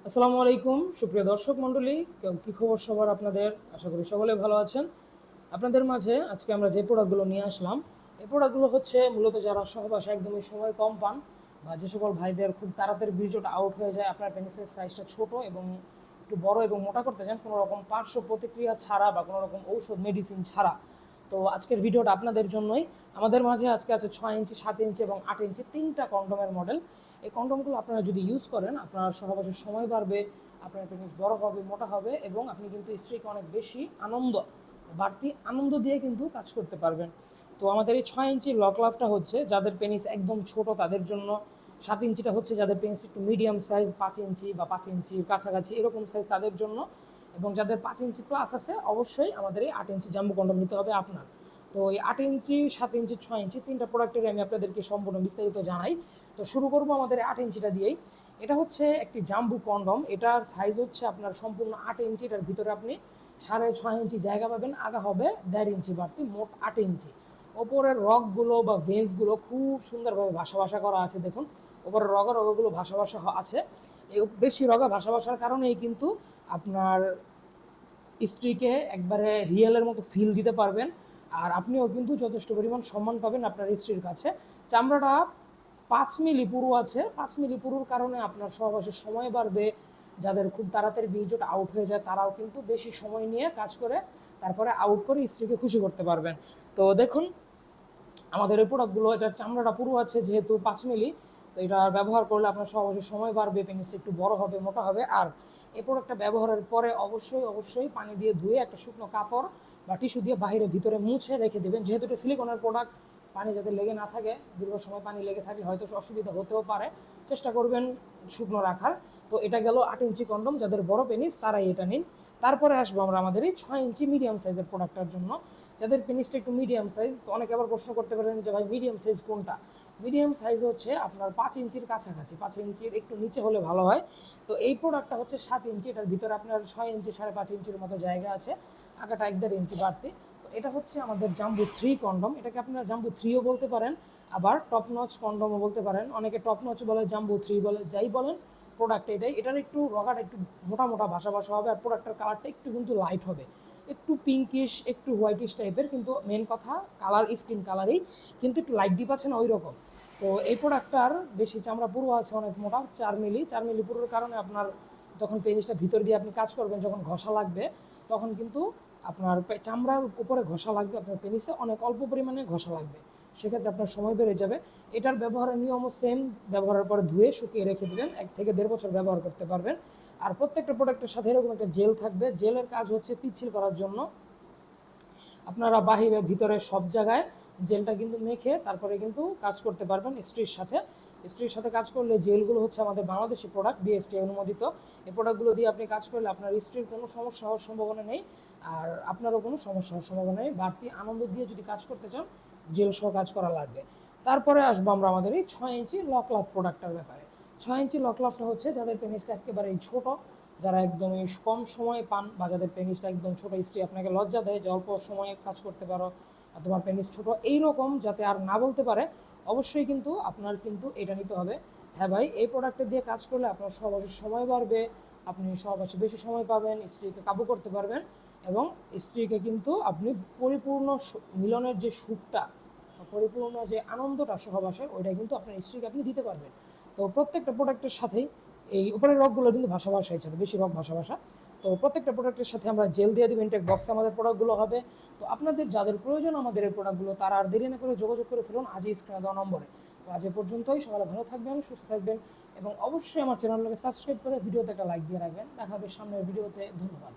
আসসালামু আলাইকুম সুপ্রিয় দর্শক মণ্ডলী, কি খবর সবার আপনাদের? আশা করি সকলে ভালো আছেন। আপনাদের মাঝে আজকে আমরা যে প্রোডাক্টগুলো নিয়ে আসলাম, এই প্রোডাক্টগুলো হচ্ছে মূলত যারা সহবাসে একদমই সময় কম পান বা যে সকল ভাইদের খুব তাড়াতাড়ি বীর্যটা আউট হয়ে যায়, আপনার পেনিসের সাইজটা ছোট এবং একটু বড় এবং মোটা করতে চান কোনো রকম পার্শ্ব প্রতিক্রিয়া ছাড়া বা কোনো রকম ঔষধ মেডিসিন ছাড়া। তো আজকের ভিডিওটা আপনাদের জন্যই। আমাদের মাঝে আজকে আছে 6 ইঞ্চি, 7 ইঞ্চি এবং 8 ইঞ্চি তিনটা কন্ডোমের মডেল। এই কন্ডোমগুলো আপনারা যদি ইউজ করেন, আপনার সহবাসের সময় বাড়বে, আপনার পেনিস বড় হবে, মোটা হবে এবং আপনি কিন্তু স্ত্রীকে অনেক বেশি বাড়তি আনন্দ দিয়ে কিন্তু কাজ করতে পারবেন। তো আমাদের এই 6 ইঞ্চি লক লাভটা হচ্ছে যাদের পেনিস একদম ছোট তাদের জন্য, 7 ইঞ্চিটা হচ্ছে যাদের পেনিস একটু মিডিয়াম সাইজ, 5 ইঞ্চি বা 5 ইঞ্চির কাছাকাছি এরকম সাইজ তাদের জন্য, এবং যাদের 5 ইঞ্চি প্লাস আছে অবশ্যই আমাদের এই 8 ইঞ্চি জাম্বো কন্ডোম নিতে হবে আপনার। তো এই 8 ইঞ্চি, 7 ইঞ্চি, 6 ইঞ্চি তিনটা প্রোডাক্টের আমি আপনাদেরকে সম্পূর্ণ বিস্তারিত জানাই। তো শুরু করবো আমাদের 8 ইঞ্চিটা দিয়েই। এটা হচ্ছে একটি জাম্বু কন্ডম। এটার সাইজ হচ্ছে আপনার সম্পূর্ণ 8 ইঞ্চি। এটার ভিতরে আপনি 6.5 ইঞ্চি জায়গা পাবেন, আগা হবে 1.5 ইঞ্চি বাড়তি, মোট 8 ইঞ্চি। ওপরের রগগুলো বা ভেন্সগুলো খুব সুন্দরভাবে ভাসা করা আছে। দেখুন ওপরের রগগুলো ভাসা আছে। এই বেশি রগা ভাসার কারণেই কিন্তু আপনার স্ত্রীকে একবারে রিয়েলের মতো ফিল দিতে পারবেন, আর আপনিও কিন্তু যথেষ্ট পরিমাণ সম্মান পাবেন আপনার স্ত্রীর কাছে। চামড়াটা 5 মিলি পুরু আছে। 5 মিলি পুরুর কারণে আপনার সহবাসের সময় বাড়বে। যাদের খুব তাড়াতাড়ি বীর্যটা আউট হয়ে যায় তারাও কিন্তু বেশি সময় নিয়ে কাজ করে তারপরে আউট করে স্ত্রীকে খুশি করতে পারবেন। তো দেখুন আমাদের এই প্রোডাক্টগুলো, এটার চামড়াটা পুরো আছে যেহেতু 5 মিলি, তো এটা ব্যবহার করলে আপনার সহজে সময় বাড়বে, পেনিস একটু বড় হবে, মোটা হবে। আর এই প্রোডাক্টটা ব্যবহারের পরে অবশ্যই পানি দিয়ে ধুয়ে একটা শুকনো কাপড় বা টিস্যু দিয়ে বাইরে ভিতরে মুছে রেখে দেবেন। যেহেতু এটা সিলিকনের প্রোডাক্ট, পানি যাতে লেগে না থাকে, দীর্ঘ সময় পানি লেগে থাকলে হয়তো অসুবিধা হতেও পারে, চেষ্টা করবেন শুকনো রাখার। তো এটা গেল 8 ইঞ্চি কন্ডম, যাদের বড় পেনিস তারাই এটা নিন। তারপরে আসবো আমরা আমাদের এই 6 ইঞ্চি মিডিয়াম সাইজের প্রোডাক্টটার জন্য, যাদের পেনিসটা একটু মিডিয়াম সাইজ। তো অনেকে আবার প্রশ্ন করতে পারেন যে ভাই মিডিয়াম সাইজ কোনটা? মিডিয়াম সাইজ হচ্ছে আপনার 5 ইঞ্চির কাছাকাছি, 5 ইঞ্চির একটু নিচে হলে ভালো হয়। তো এই প্রোডাক্টটা হচ্ছে 7 ইঞ্চি, এটার ভিতরে আপনার 6 ইঞ্চি, 5.5 ইঞ্চির মতো জায়গা আছে, আগাটা 1.5 ইঞ্চি বাড়তি। তো এটা হচ্ছে আমাদের জাম্বু 3 কন্ডম। এটাকে আপনারা জাম্বু 3ও বলতে পারেন, আবার টপ নচ কন্ডমও বলতে পারেন। অনেকে টপ নচ বলে, জাম্বু 3 বলে, যাই বলেন প্রোডাক্ট এটাই। এটার একটু রগাটা একটু মোটা ভাসা হবে, আর প্রোডাক্টের কালারটা একটু কিন্তু লাইট হবে, একটু পিঙ্কিশ, একটু হোয়াইটিশ টাইপের, কিন্তু মেন কথা কালার স্কিন কালারই, কিন্তু একটু লাইট ডিপ আছে না ওই রকম। তো এই প্রোডাক্টটার বেশি চামড়া পুরো আছে, অনেক মোটা, 4 মিলি পুরোর কারণে আপনার যখন পেনিসটা ভিতর দিয়ে আপনি কাজ করবেন, যখন ঘষা লাগবে তখন কিন্তু আপনার চামড়ার উপরে ঘষা লাগবে, আপনার পেনিসে অনেক অল্প পরিমাণে ঘষা লাগবে, সেক্ষেত্রে আপনার সময় বেড়ে যাবে। এটার ব্যবহারের নিয়মও সেম, ব্যবহারের পরে ধুয়ে শুকিয়ে রেখে দেবেন, 1 থেকে 1.5 বছর ব্যবহার করতে পারবেন। আর প্রত্যেকটা প্রোডাক্টের সাথে এরকম একটা জেল থাকবে। জেলের কাজ হচ্ছে পিচ্ছিল করার জন্য। আপনারা বাহিরে ভিতরে সব জায়গায় জেলটা কিন্তু মেখে তারপরে কিন্তু কাজ করতে পারবেন স্ত্রীর সাথে কাজ করলে। জেলগুলো হচ্ছে আমাদের বাংলাদেশি প্রোডাক্ট, বিএসটিআই অনুমোদিত। এই প্রোডাক্টগুলো দিয়ে আপনি কাজ করলে আপনার স্ত্রীর কোনো সমস্যা হওয়ার সম্ভাবনা নেই, আর আপনারও কোনো সমস্যা হওয়ার সম্ভাবনা নেই। বাড়তি আনন্দ দিয়ে যদি কাজ করতে চান, জেল সহ কাজ করা লাগবে। তারপরে আসবো আমরা আমাদের এই 6 ইঞ্চি লক লাভ প্রোডাক্টটার ব্যাপারে। 6 ইঞ্চি লক লাভটা হচ্ছে যাদের পেনিসটা একেবারেই ছোট, যারা একদমই কম সময় পান, বা যাদের পেনিসটা একদম ছোটো, স্ত্রী আপনাকে লজ্জা দেয় যে অল্প সময়ে কাজ করতে পারো, তোমার পেনিস ছোটো, এইরকম যাতে আর না বলতে পারে, অবশ্যই কিন্তু আপনার কিন্তু এটা নিতে হবে। হ্যাঁ ভাই, এই প্রোডাক্টটা দিয়ে কাজ করলে আপনার সহবাসের সময় বাড়বে, আপনি সহবাসে বেশি সময় পাবেন, স্ত্রীকে কাবু করতে পারবেন, এবং স্ত্রীকে কিন্তু আপনি পরিপূর্ণ মিলনের যে সুখটা, পরিপূর্ণ যে আনন্দটা সহবাসের, ওইটা কিন্তু আপনার স্ত্রীকে আপনি দিতে পারবেন। তো প্রত্যেকটা প্রোডাক্টের সাথেই এই উপরের রগগুলো কিন্তু ভাসা হিসাবে বেশি রগ ভাসা। তো প্রত্যেকটা প্রোডাক্টের সাথে আমরা জেল দিয়ে দেবো, ইনটেক বক্সে আমাদের প্রোডাক্টগুলো হবে। তো আপনাদের যাদের প্রয়োজন আমাদের এই প্রোডাক্টগুলো, তারা আর দেরি না করে যোগাযোগ করে ফেলুন আজই স্ক্রিনে দেওয়া নম্বরে। তো আজ এ পর্যন্তই, সকালে ভালো থাকবেন, সুস্থ থাকবেন, এবং অবশ্যই আমার চ্যানেলটাকে সাবস্ক্রাইব করে ভিডিওতে একটা লাইক দিয়ে রাখবেন। দেখা হবে সামনের ভিডিওতে। ধন্যবাদ।